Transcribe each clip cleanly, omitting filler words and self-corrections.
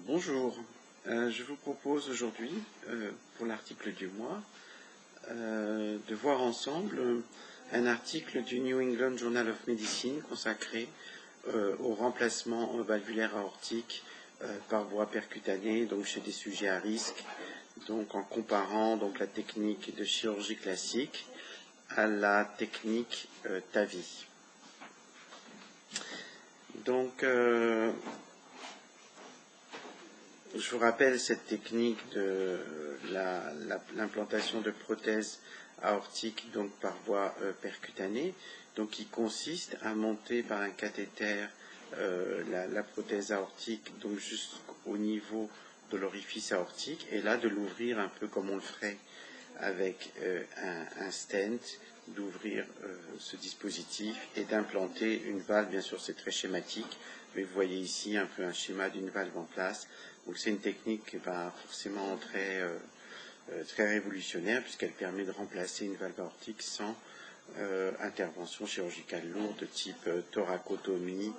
Bonjour, je vous propose aujourd'hui, pour l'article du mois, de voir ensemble un article du New England Journal of Medicine consacré au remplacement valvulaire aortique par voie percutanée, donc chez des sujets à risque, donc en comparant donc la technique de chirurgie classique à la technique TAVI. Donc, je vous rappelle cette technique de l'implantation de prothèses aortiques donc par voie percutanée, donc qui consiste à monter par un cathéter la prothèse aortique donc jusqu'au niveau de l'orifice aortique et là de l'ouvrir un peu comme on le ferait avec un stent, d'ouvrir ce dispositif et d'implanter une valve. Bien sûr c'est très schématique, mais vous voyez ici un peu un schéma d'une valve en place. Donc c'est une technique forcément très révolutionnaire puisqu'elle permet de remplacer une valve aortique sans intervention chirurgicale lourde de type thoracotomie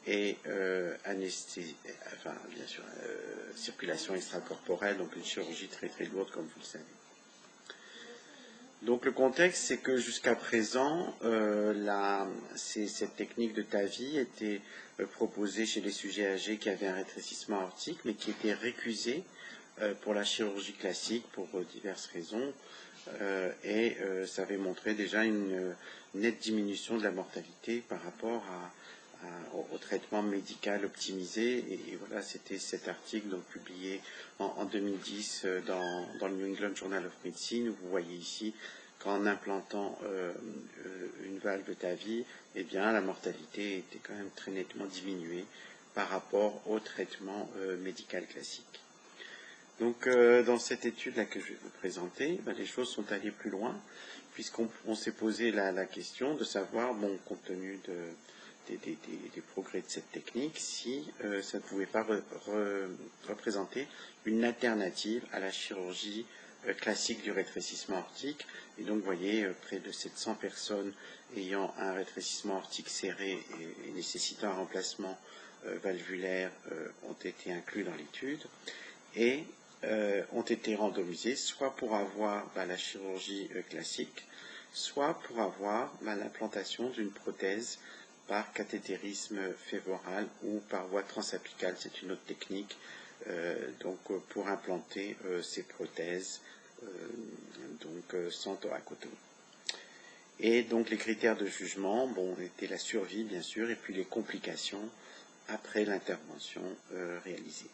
et anesthésie, bien sûr circulation extracorporelle, donc une chirurgie très très lourde comme vous le savez. Donc le contexte, c'est que jusqu'à présent, cette technique de TAVI était proposée chez les sujets âgés qui avaient un rétrécissement aortique, mais qui était récusée pour la chirurgie classique pour diverses raisons, et ça avait montré déjà une nette diminution de la mortalité par rapport au traitement médical optimisé. Et voilà, c'était cet article donc publié en 2010 dans le New England Journal of Medicine, où vous voyez ici qu'en implantant une valve TAVI, eh bien, la mortalité était quand même très nettement diminuée par rapport au traitement médical classique. Donc, dans cette étude-là que je vais vous présenter, les choses sont allées plus loin, puisqu'on s'est posé la question de savoir, bon, compte tenu des progrès de cette technique, si ça ne pouvait pas représenter une alternative à la chirurgie classique du rétrécissement aortique. Et donc, vous voyez, près de 700 personnes ayant un rétrécissement aortique serré et nécessitant un remplacement valvulaire ont été inclus dans l'étude et ont été randomisés soit pour avoir la chirurgie classique, soit pour avoir l'implantation d'une prothèse par cathétérisme fémoral ou par voie transapicale. C'est une autre technique donc pour implanter ces prothèses sans thoracotomie. Et donc les critères de jugement, étaient la survie bien sûr et puis les complications après l'intervention réalisée.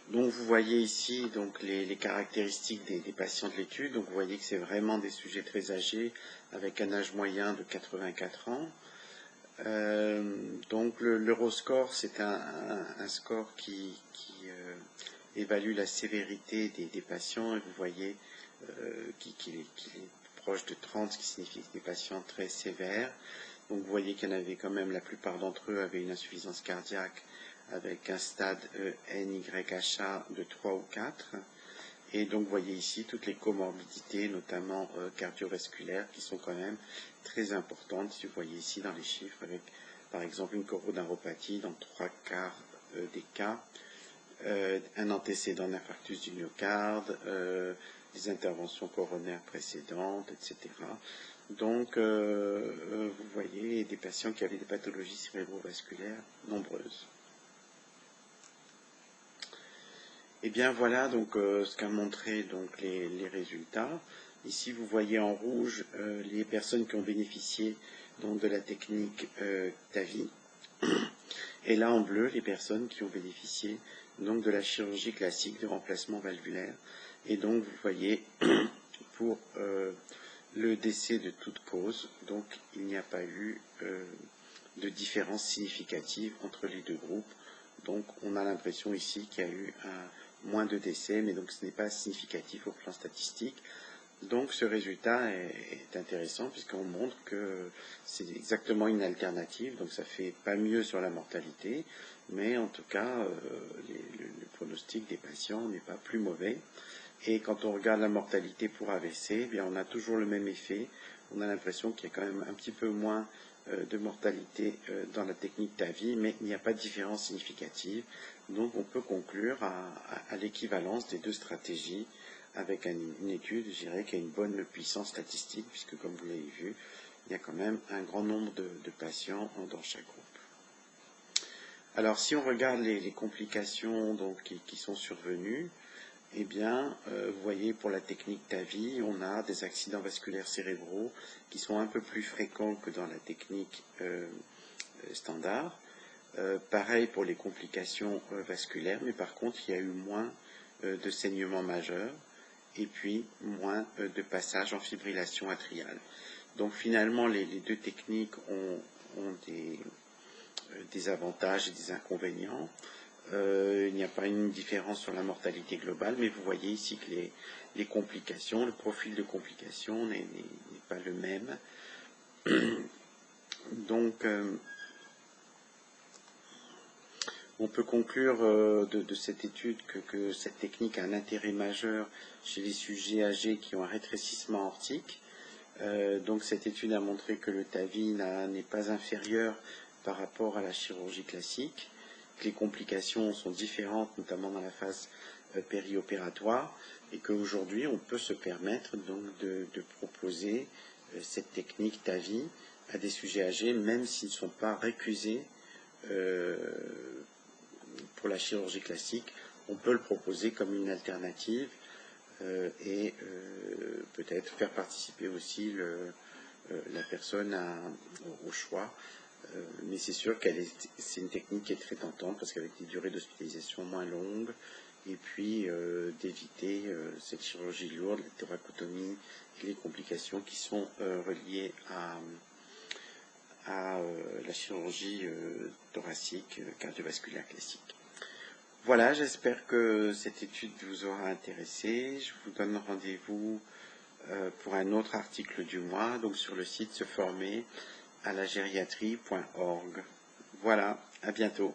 Donc vous voyez ici donc les caractéristiques des patients de l'étude. Donc vous voyez que c'est vraiment des sujets très âgés avec un âge moyen de 84 ans. Donc l'Euroscore, c'est un score qui évalue la sévérité des patients et vous voyez qu'il est proche de 30, ce qui signifie des patients très sévères. Donc vous voyez qu'il y en avait quand même, la plupart d'entre eux avaient une insuffisance cardiaque avec un stade NYHA de 3 ou 4. Et donc vous voyez ici toutes les comorbidités, notamment cardiovasculaires, qui sont quand même très importantes. Si vous voyez ici dans les chiffres, avec par exemple une coronariopathie dans 3 quarts des cas, un antécédent d'infarctus du myocarde, des interventions coronaires précédentes, etc. Donc, vous voyez des patients qui avaient des pathologies cérébrovasculaires nombreuses. Et bien voilà donc ce qu'a montré donc les résultats. Ici vous voyez en rouge les personnes qui ont bénéficié donc de la technique TAVI, et là en bleu les personnes qui ont bénéficié donc de la chirurgie classique de remplacement valvulaire. Et donc vous voyez pour le décès de toute cause, donc il n'y a pas eu de différence significative entre les deux groupes. Donc on a l'impression ici qu'il y a eu moins de décès, mais donc ce n'est pas significatif au plan statistique. Donc ce résultat est intéressant puisqu'on montre que c'est exactement une alternative, donc ça fait pas mieux sur la mortalité, mais en tout cas le pronostic des patients n'est pas plus mauvais. Et quand on regarde la mortalité pour AVC, eh bien on a toujours le même effet on a l'impression qu'il y a quand même un petit peu moins de mortalité dans la technique TAVI, mais il n'y a pas de différence significative. Donc on peut conclure à l'équivalence des deux stratégies avec une étude, je dirais, qui a une bonne puissance statistique, puisque comme vous l'avez vu, il y a quand même un grand nombre de patients dans chaque groupe. Alors si on regarde les complications donc, qui sont survenues, eh bien, vous voyez, pour la technique TAVI, on a des accidents vasculaires cérébraux qui sont un peu plus fréquents que dans la technique standard. Pareil pour les complications vasculaires, mais par contre, il y a eu moins de saignements majeurs et puis moins de passages en fibrillation atriale. Donc finalement, les deux techniques ont des avantages et des inconvénients. Il n'y a pas une différence sur la mortalité globale, mais vous voyez ici que les complications, le profil de complications n'est pas le même. Donc, on peut conclure de cette étude que cette technique a un intérêt majeur chez les sujets âgés qui ont un rétrécissement aortique. Donc cette étude a montré que le TAVI n'est pas inférieur par rapport à la chirurgie classique, que les complications sont différentes, notamment dans la phase périopératoire, et qu'aujourd'hui on peut se permettre donc de proposer cette technique TAVI à des sujets âgés, même s'ils ne sont pas récusés pour la chirurgie classique. On peut le proposer comme une alternative et peut-être faire participer aussi la personne au choix. Mais c'est sûr c'est une technique qui est très tentante parce qu'avec des durées d'hospitalisation moins longues et puis d'éviter cette chirurgie lourde, la thoracotomie et les complications qui sont reliées à la chirurgie thoracique cardiovasculaire classique. Voilà, j'espère que cette étude vous aura intéressé. Je vous donne rendez-vous pour un autre article du mois, donc sur le site se former à la gériatrie.org. Voilà, à bientôt.